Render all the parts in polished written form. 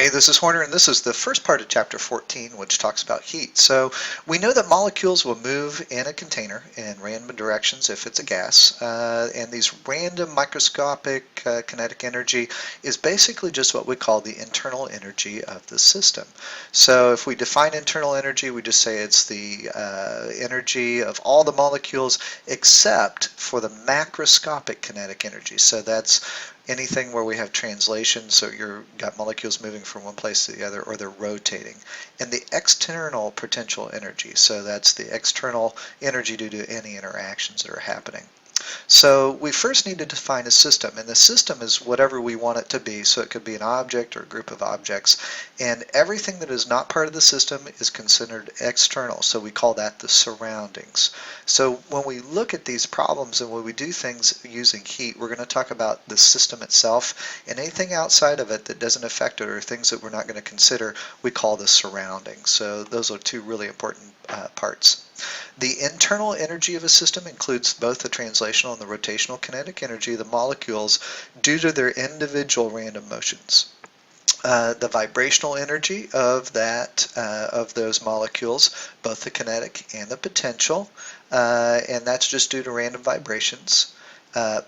Hey, this is Horner, and this is the first part of Chapter 14, which talks about heat. So we know that molecules will move in a container in random directions if it's a gas, and these random microscopic kinetic energy is basically just what we call the internal energy of the system. So if we define internal energy, we just say it's the energy of all the molecules except for the macroscopic kinetic energy. So that's anything where we have translation, so you've got molecules moving from one place to the other, or they're rotating. And the external potential energy, so that's the external energy due to any interactions that are happening. So we first need to define a system, and the system is whatever we want it to be. So it could be an object or a group of objects, and everything that is not part of the system is considered external. So we call that the surroundings. So when we look at these problems and when we do things using heat, we're going to talk about the system itself, and anything outside of it that doesn't affect it or things that we're not going to consider, we call the surroundings. So those are two really important parts. The internal energy of a system includes both the translational and the rotational kinetic energy of the molecules due to their individual random motions. The vibrational energy of those molecules, both the kinetic and the potential, and that's just due to random vibrations.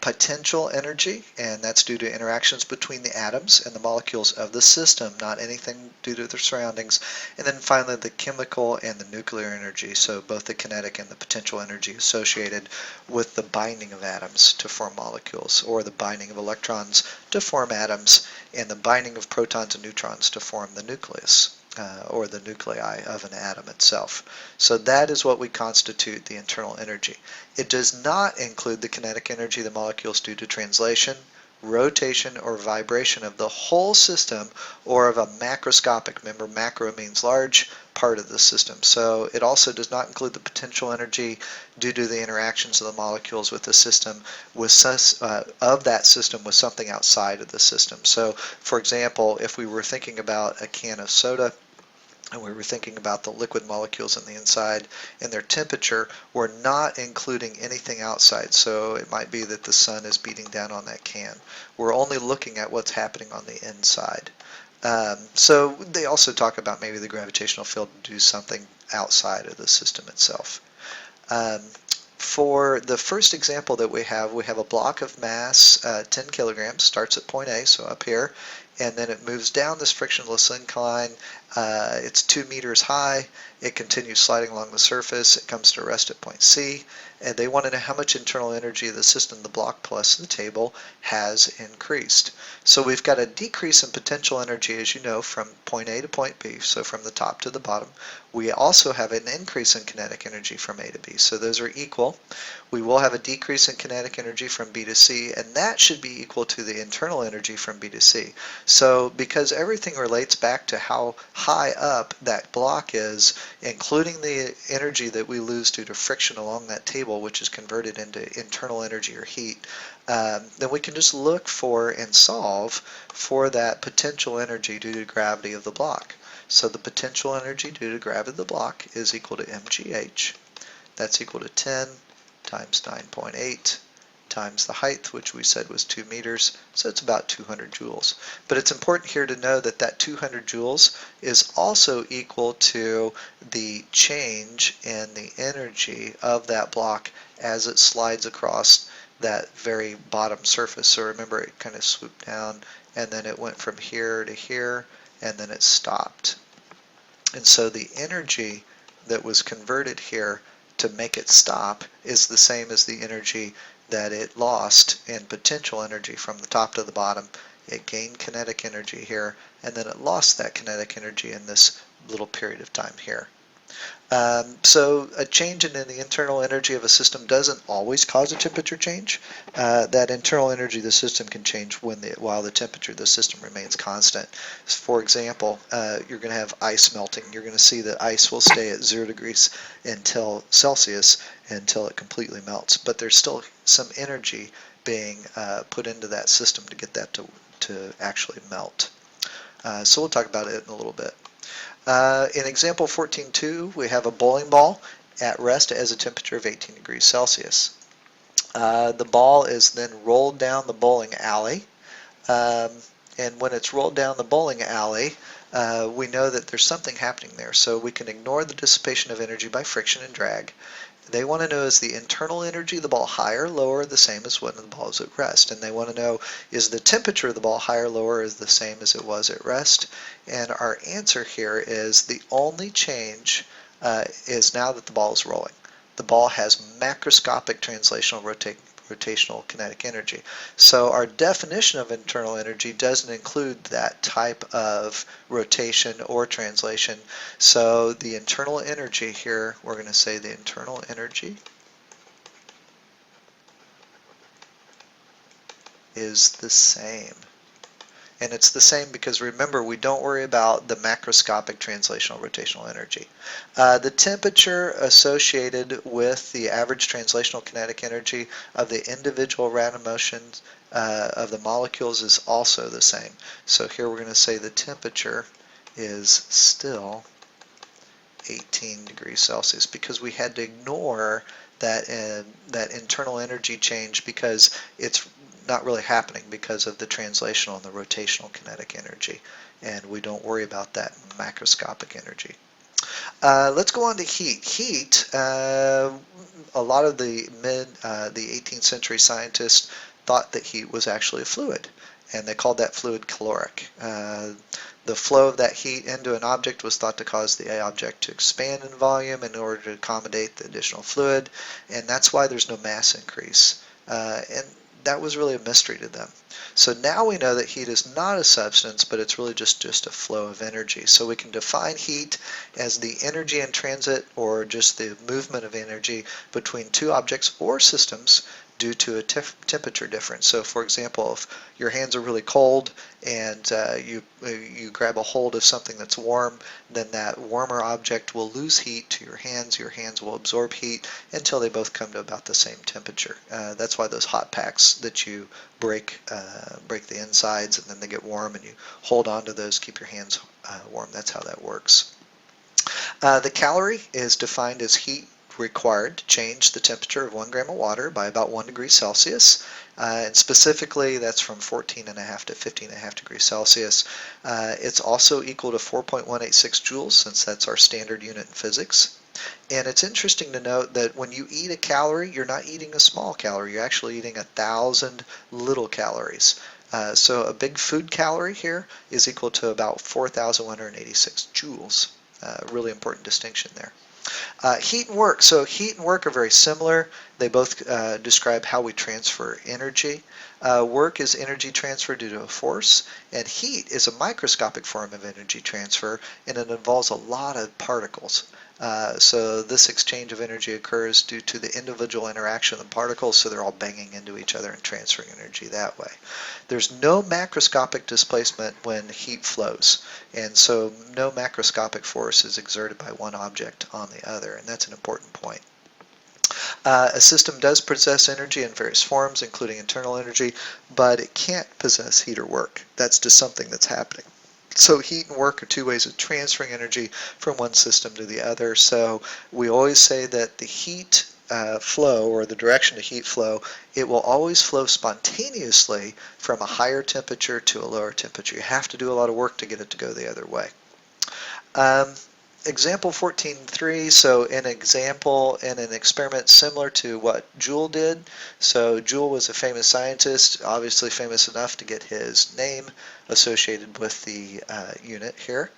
Potential energy, and that's due to interactions between the atoms and the molecules of the system, not anything due to their surroundings. And then finally the chemical and the nuclear energy, so both the kinetic and the potential energy associated with the binding of atoms to form molecules, or the binding of electrons to form atoms, and the binding of protons and neutrons to form the nucleus. Or the nuclei of an atom itself. So that is what we constitute the internal energy. It does not include the kinetic energy of the molecules due to translation, rotation, or vibration of the whole system, or of a macroscopic, remember macro means large, part of the system. So it also does not include the potential energy due to the interactions of the molecules with the system, of that system with something outside of the system. So for example, if we were thinking about a can of soda, and we were thinking about the liquid molecules on the inside and their temperature, we're not including anything outside. So it might be that the sun is beating down on that can. We're only looking at what's happening on the inside. So they also talk about maybe the gravitational field to do something outside of the system itself. For the first example that we have a block of mass, 10 kilograms, starts at point A, so up here, and then it moves down this frictionless incline. It's 2 meters high. It continues sliding along the surface. It comes to rest at point C, and they want to know how much internal energy the system, the block plus the table, has increased. So we've got a decrease in potential energy, as you know, from point A to point B, so from the top to the bottom. We also have an increase in kinetic energy from A to B, so those are equal. We will have a decrease in kinetic energy from B to C, and that should be equal to the internal energy from B to C. So because everything relates back to how high up that block is, including the energy that we lose due to friction along that table, which is converted into internal energy or heat, then we can just look for and solve for that potential energy due to gravity of the block. So the potential energy due to gravity of the block is equal to mgh. That's equal to 10 times 9.8 times the height, which we said was 2 meters, so it's about 200 joules. But it's important here to know that that 200 joules is also equal to the change in the energy of that block as it slides across that very bottom surface. So remember, it kind of swooped down, and then it went from here to here, and then it stopped. And so the energy that was converted here to make it stop is the same as the energy that it lost in potential energy from the top to the bottom. It gained kinetic energy here, and then it lost that kinetic energy in this little period of time here. So a change in the internal energy of a system doesn't always cause a temperature change. That internal energy of the system can change while the temperature of the system remains constant. For example, you're going to have ice melting. You're going to see that ice will stay at 0 degrees until Celsius until it completely melts. But there's still some energy being put into that system to get that to actually melt. So we'll talk about it in a little bit. In example 14.2, we have a bowling ball at rest as a temperature of 18 degrees Celsius. The ball is then rolled down the bowling alley, And when it's rolled down the bowling alley, we know that there's something happening there. So we can ignore the dissipation of energy by friction and drag. They want to know, is the internal energy of the ball higher, lower, the same as when the ball is at rest? And they want to know, is the temperature of the ball higher, lower, is the same as it was at rest? And our answer here is the only change is now that the ball is rolling. The ball has macroscopic translational rotational kinetic energy. So our definition of internal energy doesn't include that type of rotation or translation. So the internal energy here, we're going to say the internal energy is the same. And it's the same because, remember, we don't worry about the macroscopic translational rotational energy. The temperature associated with the average translational kinetic energy of the individual random motions of the molecules is also the same. So here we're going to say the temperature is still 18 degrees Celsius because we had to ignore that internal energy change because it's not really happening because of the translational and the rotational kinetic energy, and we don't worry about that macroscopic energy. Let's go on to heat. Heat, a lot of the the 18th century scientists thought that heat was actually a fluid, and they called that fluid caloric. The flow of that heat into an object was thought to cause the object to expand in volume in order to accommodate the additional fluid, and that's why there's no mass increase. And that was really a mystery to them. So now we know that heat is not a substance, but it's really just a flow of energy. So we can define heat as the energy in transit, or just the movement of energy between two objects or systems due to a temperature difference. So for example, if your hands are really cold and you grab a hold of something that's warm, then that warmer object will lose heat to your hands will absorb heat until they both come to about the same temperature. That's why those hot packs that you break the insides and then they get warm and you hold on to those, keep your hands warm. That's how that works. The calorie is defined as heat required to change the temperature of 1 gram of water by about 1 degree Celsius. And specifically, that's from 14.5 to 15.5 degrees Celsius. It's also equal to 4.186 joules, since that's our standard unit in physics. And it's interesting to note that when you eat a calorie, you're not eating a small calorie. You're actually eating 1,000 little calories. So a big food calorie here is equal to about 4,186 joules. Really important distinction there. Heat and work. So heat and work are very similar. They both describe how we transfer energy. Work is energy transfer due to a force, and heat is a microscopic form of energy transfer, and it involves a lot of particles. So this exchange of energy occurs due to the individual interaction of the particles, so they're all banging into each other and transferring energy that way. There's no macroscopic displacement when heat flows, and so no macroscopic force is exerted by one object on the other, and that's an important point. A system does possess energy in various forms, including internal energy, but it can't possess heat or work. That's just something that's happening. So heat and work are two ways of transferring energy from one system to the other. So we always say that the heat flow, or the direction of heat flow, it will always flow spontaneously from a higher temperature to a lower temperature. You have to do a lot of work to get it to go the other way. Example 14.3, so an example in an experiment similar to what Joule did. So Joule was a famous scientist, obviously famous enough to get his name associated with the unit here.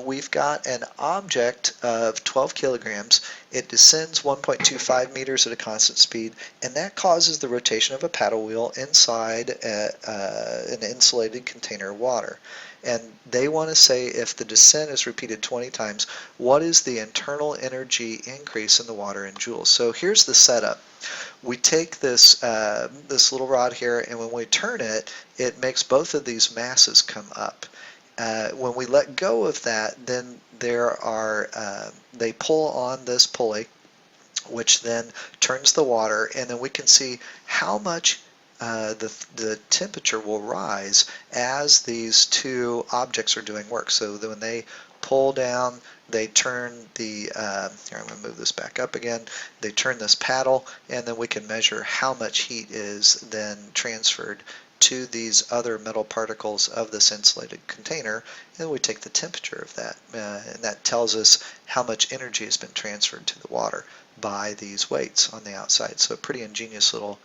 We've got an object of 12 kilograms. It descends 1.25 meters at a constant speed, and that causes the rotation of a paddle wheel inside an insulated container of water. And they want to say, if the descent is repeated 20 times, what is the internal energy increase in the water in joules? So here's the setup. We take this little rod here, and when we turn it, it makes both of these masses come up. When we let go of that, then they pull on this pulley, which then turns the water, and then we can see how much the temperature will rise as these two objects are doing work. So that when they pull down, they turn the, here I'm going to move this back up again, they turn this paddle, and then we can measure how much heat is then transferred to these other metal particles of this insulated container, and we take the temperature of that. And that tells us how much energy has been transferred to the water by these weights on the outside. So a pretty ingenious little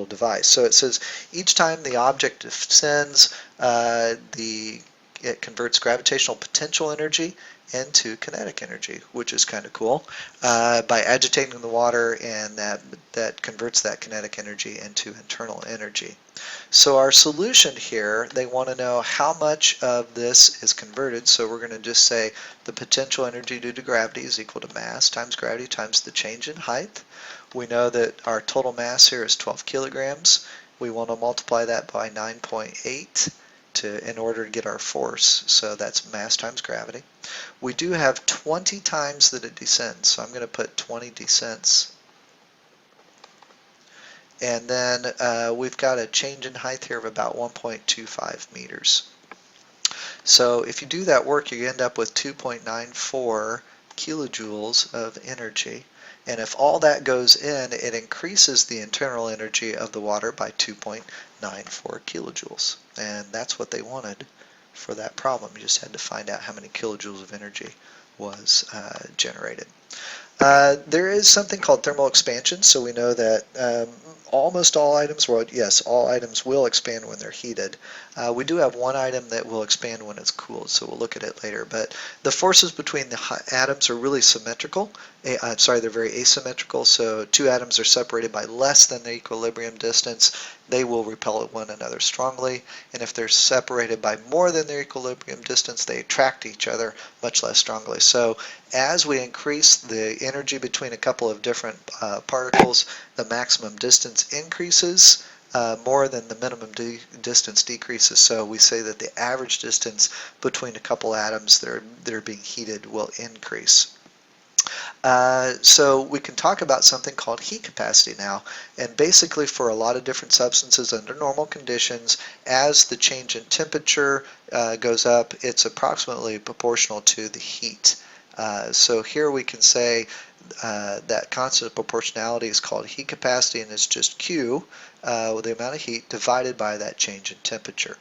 device. So it says each time the object descends, it converts gravitational potential energy into kinetic energy, which is kind of cool, by agitating the water, and that converts that kinetic energy into internal energy. So our solution here, they want to know how much of this is converted, so we're going to just say the potential energy due to gravity is equal to mass times gravity times the change in height. We know that our total mass here is 12 kilograms. We want to multiply that by 9.8 in order to get our force, so that's mass times gravity. We do have 20 times that it descends, so I'm going to put 20 descents. And then we've got a change in height here of about 1.25 meters. So if you do that work, you end up with 2.94 kilojoules of energy. And if all that goes in, it increases the internal energy of the water by 2.94 kilojoules. And that's what they wanted for that problem. You just had to find out how many kilojoules of energy was generated. There is something called thermal expansion, so we know that almost all items, well, yes, all items will expand when they're heated. We do have one item that will expand when it's cooled, so we'll look at it later. But the forces between the atoms are really symmetrical. They're very asymmetrical, so two atoms are separated by less than the equilibrium distance. They will repel one another strongly, and if they're separated by more than their equilibrium distance, they attract each other much less strongly. So as we increase the energy between a couple of different particles, the maximum distance increases more than the minimum distance decreases. So we say that the average distance between a couple atoms that are being heated will increase. So we can talk about something called heat capacity now, and basically for a lot of different substances under normal conditions, as the change in temperature goes up, it's approximately proportional to the heat. So here we can say that constant of proportionality is called heat capacity, and it's just Q, the amount of heat, divided by that change in temperature.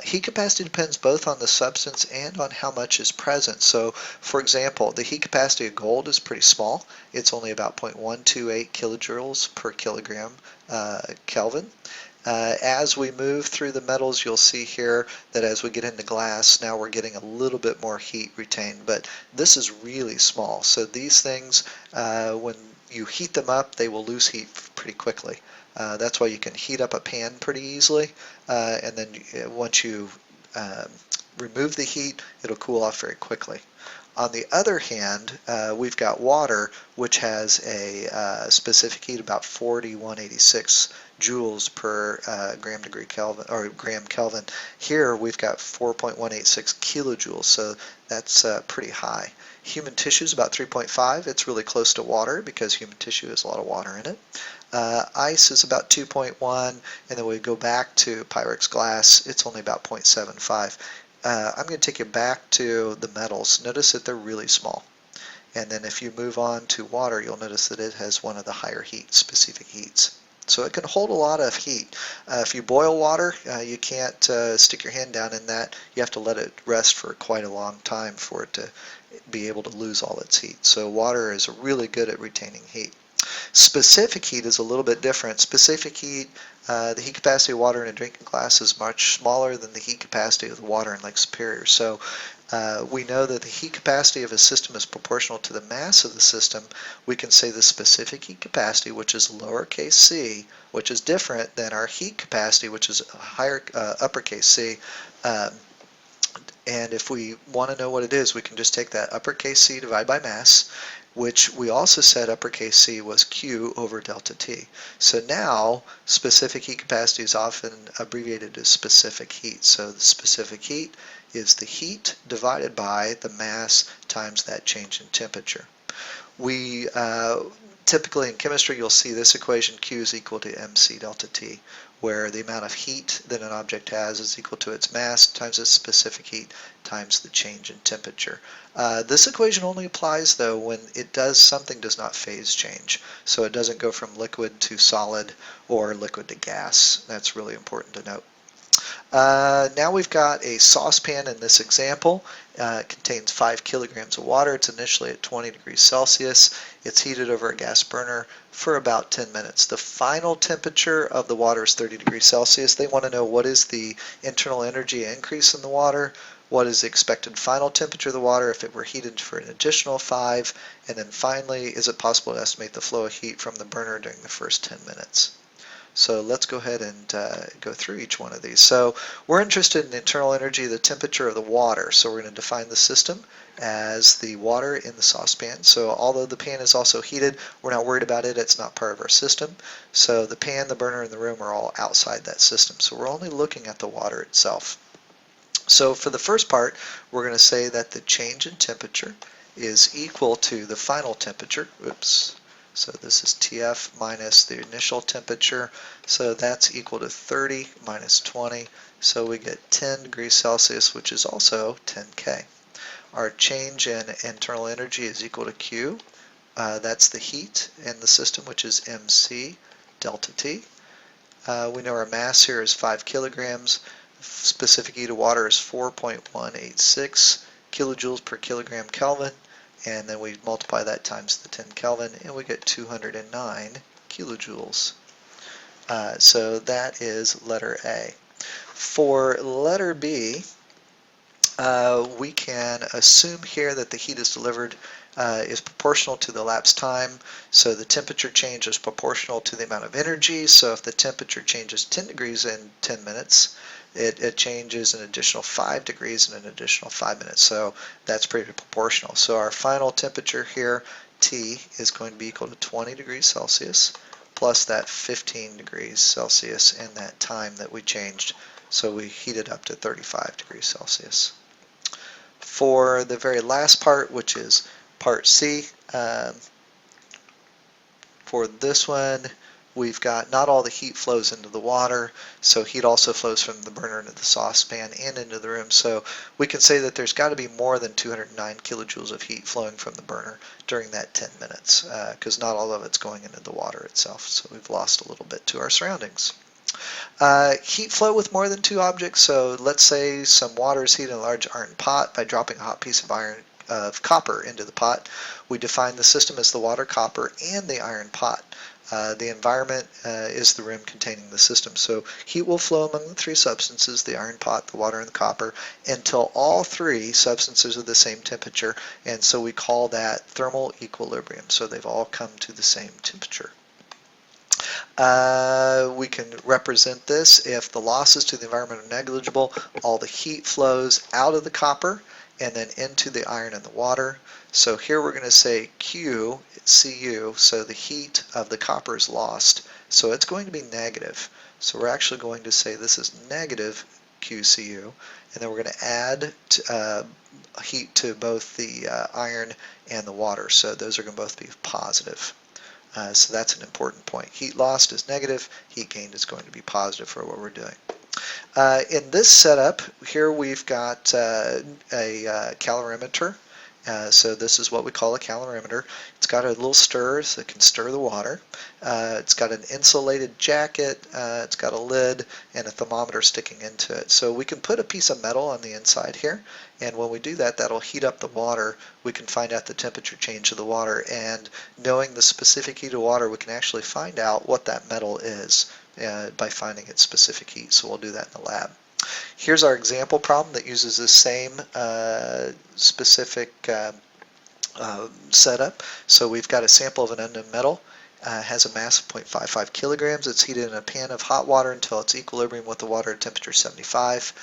Heat capacity depends both on the substance and on how much is present. So, for example, the heat capacity of gold is pretty small. It's only about 0.128 kilojoules per kilogram Kelvin. As we move through the metals, you'll see here that as we get into glass, now we're getting a little bit more heat retained, but this is really small. So these things, when you heat them up, they will lose heat pretty quickly. That's why you can heat up a pan pretty easily, and then once you remove the heat, it'll cool off very quickly. On the other hand, we've got water, which has a specific heat about 4186 joules per gram degree Kelvin, or gram Kelvin. Here we've got 4.186 kilojoules, so that's pretty high. Human tissue is about 3.5. It's really close to water because human tissue has a lot of water in it. Ice is about 2.1, and then we go back to Pyrex glass, it's only about 0.75. I'm going to take you back to the metals. Notice that they're really small. And then if you move on to water, you'll notice that it has one of the higher heat, specific heats. So it can hold a lot of heat. If you boil water, you can't stick your hand down in that. You have to let it rest for quite a long time for it to be able to lose all its heat. So water is really good at retaining heat. Specific heat is a little bit different. Specific heat, the heat capacity of water in a drinking glass is much smaller than the heat capacity of the water in Lake Superior. So we know that the heat capacity of a system is proportional to the mass of the system. We can say the specific heat capacity, which is lowercase c, which is different than our heat capacity, which is higher uppercase c. And if we want to know what it is, we can just take that uppercase c divided by mass, which we also said uppercase C was Q over delta T. So now specific heat capacity is often abbreviated as specific heat. So the specific heat is the heat divided by the mass times that change in temperature. We Typically in chemistry you'll see this equation, Q is equal to mc delta T, where the amount of heat that an object has is equal to its mass times its specific heat times the change in temperature. This equation only applies though when something does not phase change. So it doesn't go from liquid to solid or liquid to gas. That's really important to note. Now we've got a saucepan in this example. It contains 5 kilograms of water. It's initially at 20 degrees Celsius. It's heated over a gas burner for about 10 minutes. The final temperature of the water is 30 degrees Celsius. They want to know what is the internal energy increase in the water, what is the expected final temperature of the water if it were heated for an additional 5, and then finally, is it possible to estimate the flow of heat from the burner during the first 10 minutes. So let's go ahead and go through each one of these. So we're interested in the internal energy, the temperature of the water. So we're going to define the system as the water in the saucepan. So although the pan is also heated, we're not worried about it. It's not part of our system. So the pan, the burner, and the room are all outside that system. So we're only looking at the water itself. So for the first part, we're going to say that the change in temperature is equal to the final temperature. Oops. So this is TF minus the initial temperature. So that's equal to 30 minus 20. So we get 10 degrees Celsius, which is also 10 K. Our change in internal energy is equal to Q. That's the heat in the system, which is mc delta T. We know our mass here is 5 kilograms. Specific heat of water is 4.186 kilojoules per kilogram Kelvin. And then we multiply that times the 10 Kelvin, and we get 209 kilojoules. So that is letter A. For letter B, we can assume here that the heat is delivered is proportional to the elapsed time. So the temperature change is proportional to the amount of energy. So if the temperature changes 10 degrees in 10 minutes, it changes an additional 5 degrees in an additional 5 minutes. So that's pretty proportional. So our final temperature here, T, is going to be equal to 20 degrees Celsius plus that 15 degrees Celsius in that time that we changed. So we heated up to 35 degrees Celsius. For the very last part, which is part C, for this one, we've got not all the heat flows into the water, so heat also flows from the burner into the saucepan and into the room. So we can say that there's got to be more than 209 kilojoules of heat flowing from the burner during that 10 minutes, because not all of it's going into the water itself. So we've lost a little bit to our surroundings. Heat flow with more than 2 objects. So let's say some water is heated in a large iron pot by dropping a hot piece of copper into the pot. We define the system as the water, copper, and the iron pot. The environment is the room containing the system. So heat will flow among the 3 substances, the iron pot, the water, and the copper, until all 3 substances are the same temperature, and so we call that thermal equilibrium. So they've all come to the same temperature. We can represent this if the losses to the environment are negligible, all the heat flows out of the copper and then into the iron and the water. So here we're going to say Q, Cu, so the heat of the copper is lost. So it's going to be negative. So we're actually going to say this is negative QCu, and then we're going to add heat to both the iron and the water. So those are going to both be positive. So that's an important point. Heat lost is negative, heat gained is going to be positive for what we're doing. In this setup, here we've got a calorimeter. So this is what we call a calorimeter. It's got a little stir so it can stir the water. It's got an insulated jacket, it's got a lid, and a thermometer sticking into it. So we can put a piece of metal on the inside here, and when we do that, that'll heat up the water. We can find out the temperature change of the water, and knowing the specific heat of water, we can actually find out what that metal is by finding its specific heat. So we'll do that in the lab. Here's our example problem that uses the same specific setup. So we've got a sample of an unknown metal, has a mass of 0.55 kilograms. It's heated in a pan of hot water until it's equilibrium with the water at temperature 75.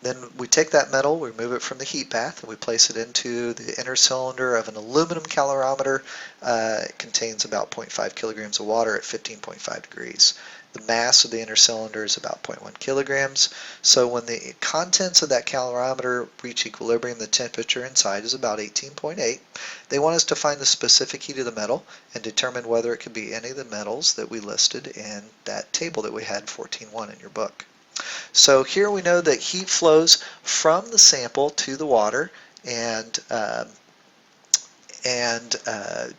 Then we take that metal, we remove it from the heat bath, and we place it into the inner cylinder of an aluminum calorimeter. It contains about 0.5 kilograms of water at 15.5 degrees. The mass of the inner cylinder is about 0.1 kilograms. So when the contents of that calorimeter reach equilibrium, the temperature inside is about 18.8. They want us to find the specific heat of the metal and determine whether it could be any of the metals that we listed in that table that we had 14.1 in your book. So here we know that heat flows from the sample to the water and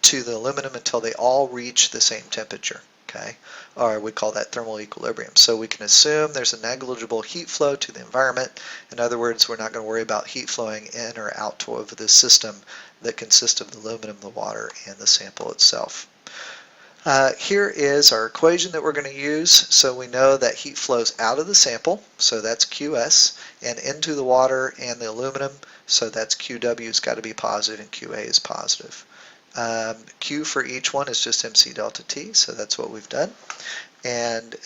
to the aluminum until they all reach the same temperature, okay? Or we call that thermal equilibrium. So we can assume there's a negligible heat flow to the environment. In other words, we're not going to worry about heat flowing in or out of the system that consists of the aluminum, the water, and the sample itself. Here is our equation that we're going to use. So we know that heat flows out of the sample, so that's QS, and into the water and the aluminum, so that's QW has got to be positive and QA is positive. Q for each one is just MC delta T, so that's what we've done. And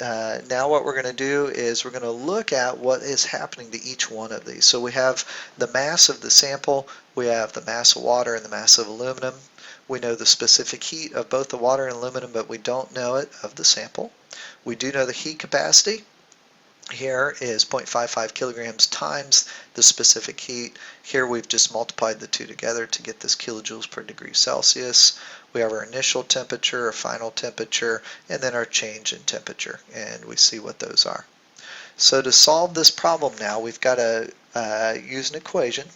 now what we're going to do is we're going to look at what is happening to each one of these. So we have the mass of the sample, we have the mass of water and the mass of aluminum. We know the specific heat of both the water and aluminum, but we don't know it of the sample. We do know the heat capacity. Here is 0.55 kilograms times the specific heat. Here we've just multiplied the two together to get this kilojoules per degree Celsius. We have our initial temperature, our final temperature, and then our change in temperature, and we see what those are. So to solve this problem now, we've got to use an equation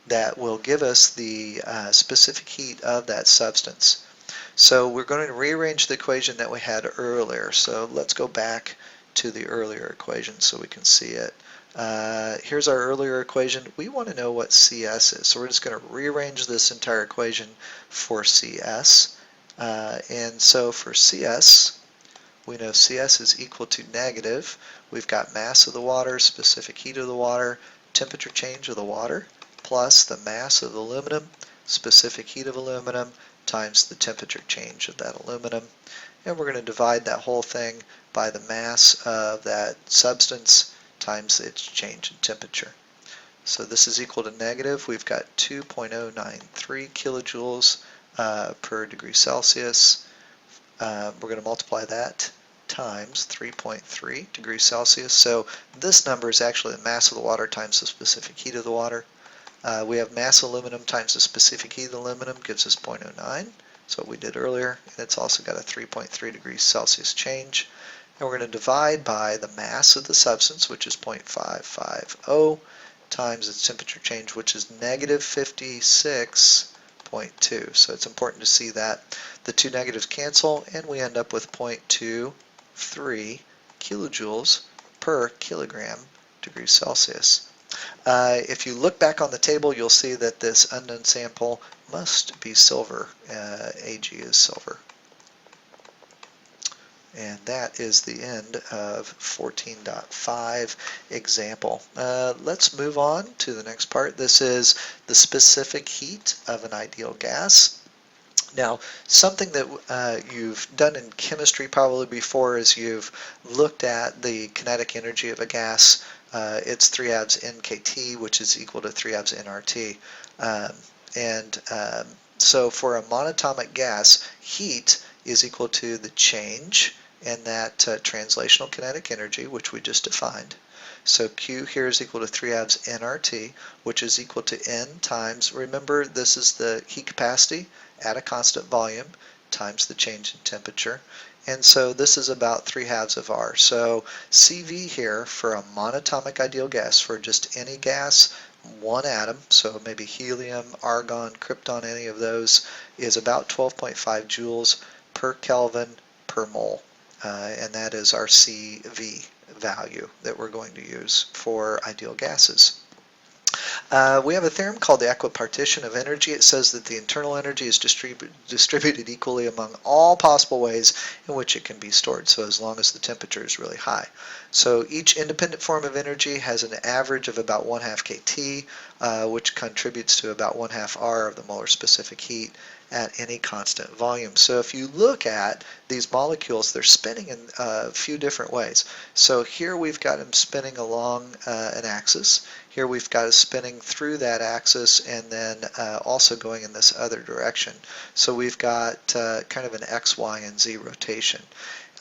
that will give us the specific heat of that substance. So we're going to rearrange the equation that we had earlier. So let's go back to the earlier equation so we can see it. Here's our earlier equation. We want to know what CS is. So we're just going to rearrange this entire equation for CS. And so for CS, we know CS is equal to negative. We've got mass of the water, specific heat of the water, temperature change of the water, plus the mass of the aluminum, specific heat of aluminum, times the temperature change of that aluminum. And we're going to divide that whole thing by the mass of that substance times its change in temperature. So this is equal to negative. We've got 2.093 kilojoules per degree Celsius. We're going to multiply that times 3.3 degrees Celsius. So this number is actually the mass of the water times the specific heat of the water. We have mass aluminum times the specific heat of the aluminum gives us 0.09. That's what we did earlier. And it's also got a 3.3 degrees Celsius change. And we're going to divide by the mass of the substance, which is 0.550, times its temperature change, which is negative 56.2. So it's important to see that. The two negatives cancel, and we end up with 0.23 kilojoules per kilogram degrees Celsius. If you look back on the table, you'll see that this unknown sample must be silver. Ag is silver. And that is the end of 14.5 example. Let's move on to the next part. This is the specific heat of an ideal gas. Now, something that you've done in chemistry probably before is you've looked at the kinetic energy of a gas. It's 3 halves nkt, which is equal to 3 halves nRT. So for a monatomic gas, heat is equal to the change in that translational kinetic energy, which we just defined. So Q here is equal to 3 halves nRT, which is equal to N times, remember this is the heat capacity at a constant volume times the change in temperature. And so this is about 3 halves of R. So CV here for a monatomic ideal gas, for just any gas, one atom, so maybe helium, argon, krypton, any of those, is about 12.5 joules per Kelvin per mole. And that is our CV value that we're going to use for ideal gases. We have a theorem called the equipartition of energy. It says that the internal energy is distributed equally among all possible ways in which it can be stored, so as long as the temperature is really high. So each independent form of energy has an average of about 1/2 kT, which contributes to about 1/2 R of the molar specific heat at any constant volume. So if you look at these molecules, they're spinning in a few different ways. So here we've got them spinning along an axis. Here we've got it spinning through that axis and then also going in this other direction. So we've got kind of an X, Y, and Z rotation.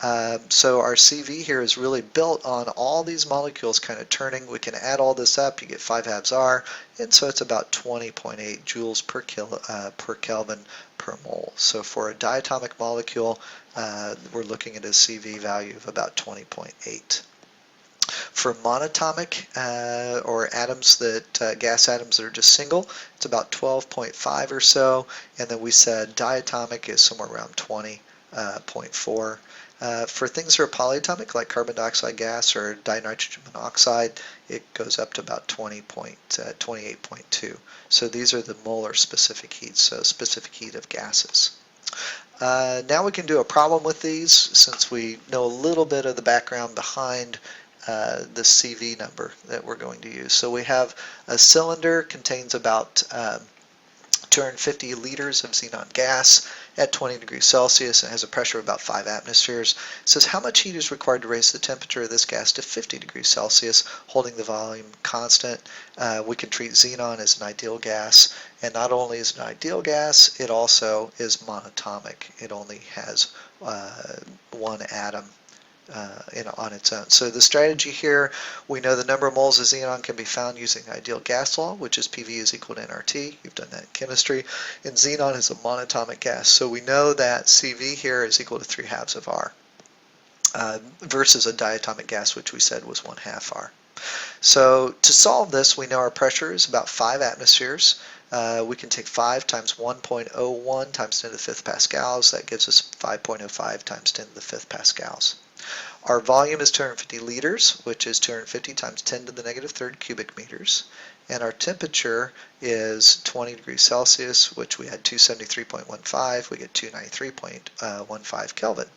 So our CV here is really built on all these molecules kind of turning. We can add all this up, you get 5 halves R, and so it's about 20.8 joules per Kelvin per mole. So for a diatomic molecule, we're looking at a CV value of about 20.8. For monatomic or atoms that gas atoms that are just single, it's about 12.5 or so, and then we said diatomic is somewhere around 20.4. For things that are polyatomic, like carbon dioxide gas or dinitrogen monoxide, it goes up to about 28.2. So these are the molar specific heats, so specific heat of gases. Now we can do a problem with these since we know a little bit of the background behind the CV number that we're going to use. So we have a cylinder contains about 250 liters of xenon gas at 20 degrees Celsius and has a pressure of about 5 atmospheres. It says how much heat is required to raise the temperature of this gas to 50 degrees Celsius, holding the volume constant. We can treat xenon as an ideal gas, and not only is it an ideal gas, it also is monatomic. It only has one atom on its own. So the strategy here, we know the number of moles of xenon can be found using the ideal gas law, which is PV is equal to nRT. You've done that in chemistry. And xenon is a monatomic gas. So we know that CV here is equal to 3 halves of R versus a diatomic gas, which we said was 1/2 R. So to solve this, we know our pressure is about 5 atmospheres. We can take 5 times 1.01 times 10 to the 5th pascals. That gives us 5.05 times 10 to the 5th pascals. Our volume is 250 liters, which is 250 times 10 to the negative 3rd cubic meters. And our temperature is 20 degrees Celsius, which we had 273.15. We get 293.15 Kelvin.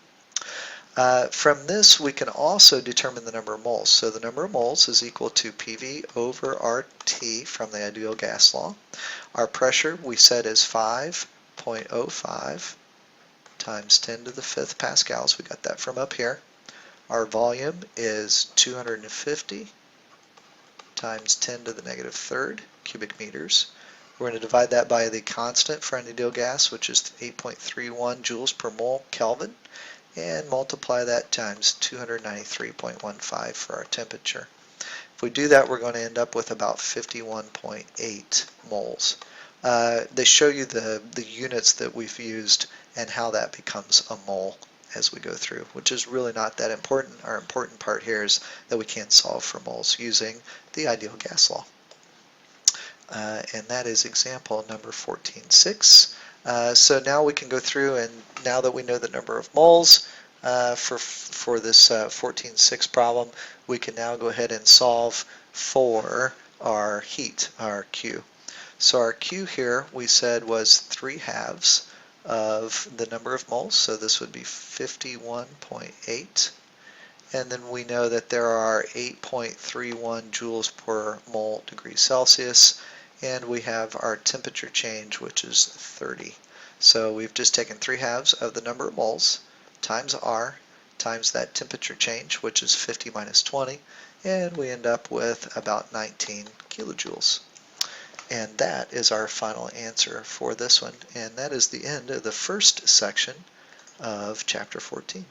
From this, we can also determine the number of moles. So the number of moles is equal to PV over RT from the ideal gas law. Our pressure, we said, is 5.05 times 10 to the 5th pascals. We got that from up here. Our volume is 250 times 10 to the negative 3rd cubic meters. We're going to divide that by the constant for an ideal gas, which is 8.31 joules per mole Kelvin, and multiply that times 293.15 for our temperature. If we do that, we're going to end up with about 51.8 moles. They show you the units that we've used and how that becomes a mole as we go through, which is really not that important. Our important part here is that we can solve for moles using the ideal gas law. And that is example number 14.6. So now we can go through, and now that we know the number of moles for this 14.6 problem, we can now go ahead and solve for our heat, our Q. So our Q here we said was 3 halves of the number of moles, so this would be 51.8. And then we know that there are 8.31 joules per mole degree Celsius, and we have our temperature change, which is 30. So we've just taken 3 halves of the number of moles times R times that temperature change, which is 50 minus 20, and we end up with about 19 kilojoules. And that is our final answer for this one, and that is the end of the first section of Chapter 14.